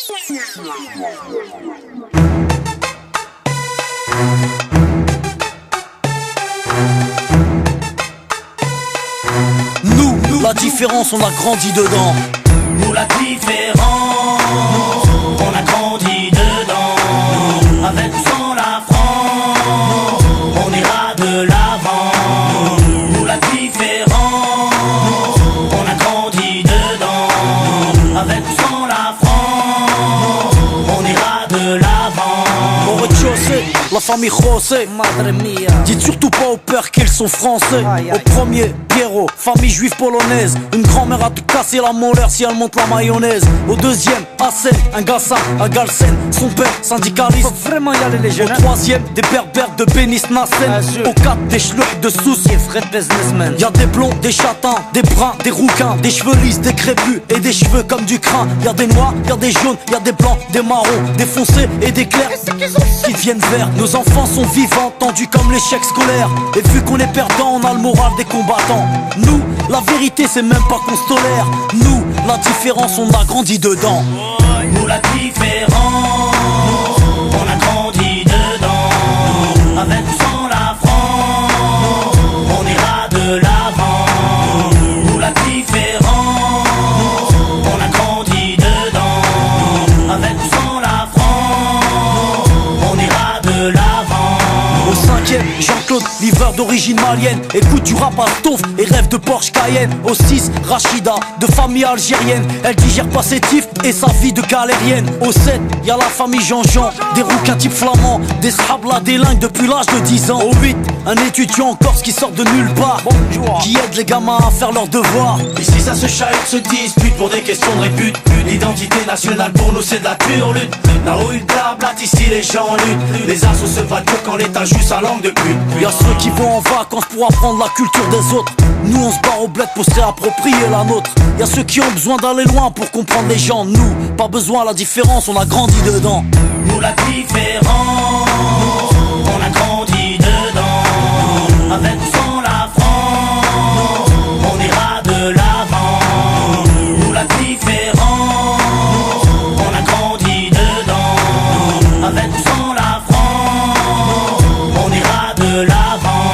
Nous, la différence, on a grandi dedans. Nous, la différence, on a grandi dedans. Avec ou sans la France, on ira de l'avant. Nous, la différence, on a grandi dedans. Avec ou sans la France, on ira de l'avant. Au rez-de-chaussée, la famille José, madre mia. Dites surtout pas au père qu'ils sont français. Au premier, Pierrot, famille juive polonaise. Une grand-mère a tout cassé la molaire si elle monte la mayonnaise. Au deuxième, Hassen, un Gassan à Galsen. Son père, syndicaliste. Faut vraiment y aller les jeunes. Au troisième, des berbères de Bénis Nassen. Au quatre, des schlucks de Sousse. Y'a des blonds, des châtains, des bruns, des rouquins, des cheveux lisses, des crépus et des cheveux comme du crin. Y'a des noirs, y'a des jaunes, y'a des blancs, des marrons, des foncés et des clairs qui deviennent verts. Nos enfants sont vivants, tendus comme l'échec scolaire. Et vu qu'on est perdant, on a le moral des combattants. Nous, la vérité c'est même pas qu'on se tolère. Nous, la différence, on a grandi dedans. Nous, la différence, on a grandi dedans. Avec ou sans la France, on ira de l'avant. Nous, la différence, on a grandi dedans. Avec ou sans la France, on ira de l'avant. Au cinquième, Jean-Claude, livreur d'origine malienne. Écoute du rap à Stauf et rêve de Porsche Cayenne. Au 6, Rachida, de famille algérienne. Elle digère pas ses tifs et sa vie de galérienne. Au 7, y'a la famille Jean-Jean, des rouquins type flamands, des shablas délingues depuis l'âge de 10 ans. Au 8, un étudiant en Corse qui sort de nulle part, qui aide les gamins à faire leurs devoirs. Ici ça se chahute, se dispute pour des questions de répute. L'identité nationale pour nous c'est de la pure lutte. La rue blablate, ici les gens luttent. Les assos se battent que quand l'état joue sa langue de pute. Y'a ceux qui vont en vacances pour apprendre la culture des autres. Nous on se barre au bled pour se réapproprier la nôtre. Y'a ceux qui ont besoin d'aller loin pour comprendre les gens. Nous, pas besoin, la différence, on a grandi dedans. Nous, la différence, on a grandi dedans. Avec ou sans la France, on ira de l'avant. Nous, la différence, on a grandi dedans. Avec ou sans la France, on ira de l'avant.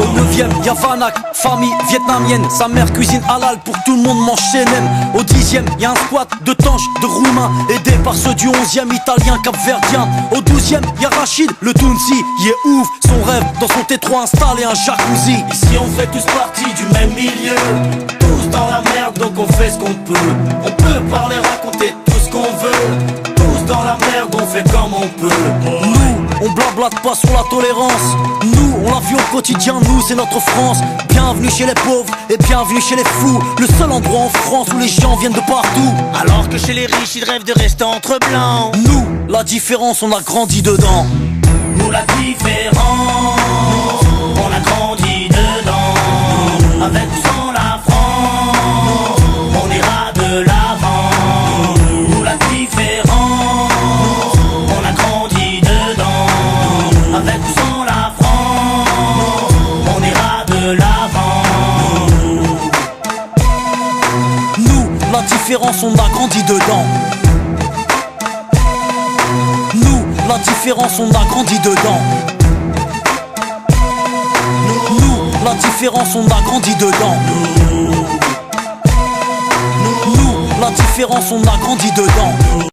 Au 9ème, y'a Vanak, famille vietnamienne. Sa mère cuisine halal pour que tout le monde mange chez Nem. Au 10ème, y'a un squat de tanches, de roumains, aidé par ceux du 11ème, italien, capverdien. Au 12ème, y'a Rachid, le Tounsi, il est ouf. Son rêve, dans son T3 installé un jacuzzi. Ici on fait tous partie du même milieu. Tous dans la merde donc on fait ce qu'on peut. On peut parler, raconter tout ce qu'on veut. Tous dans la merde on fait comme on peut. Nous, on blablate pas sur la tolérance. Nous, on la vit au quotidien, nous c'est notre France. Bienvenue chez les pauvres et bienvenue chez les fous. Le seul endroit en France où les gens viennent de partout. Alors que chez les riches ils rêvent de rester entre blancs. Nous, la différence, on a grandi dedans. Nous, la différence, on a grandi dedans. Avec ou sans la France, on ira de l'avant. Nous, la différence, on a grandi dedans. Avec ou sans la France, on ira de l'avant. Nous, la différence, on a grandi dedans. Nous, la différence, on a grandi dedans. Nous, la différence, on a grandi dedans. Nous, la différence, on a grandi dedans.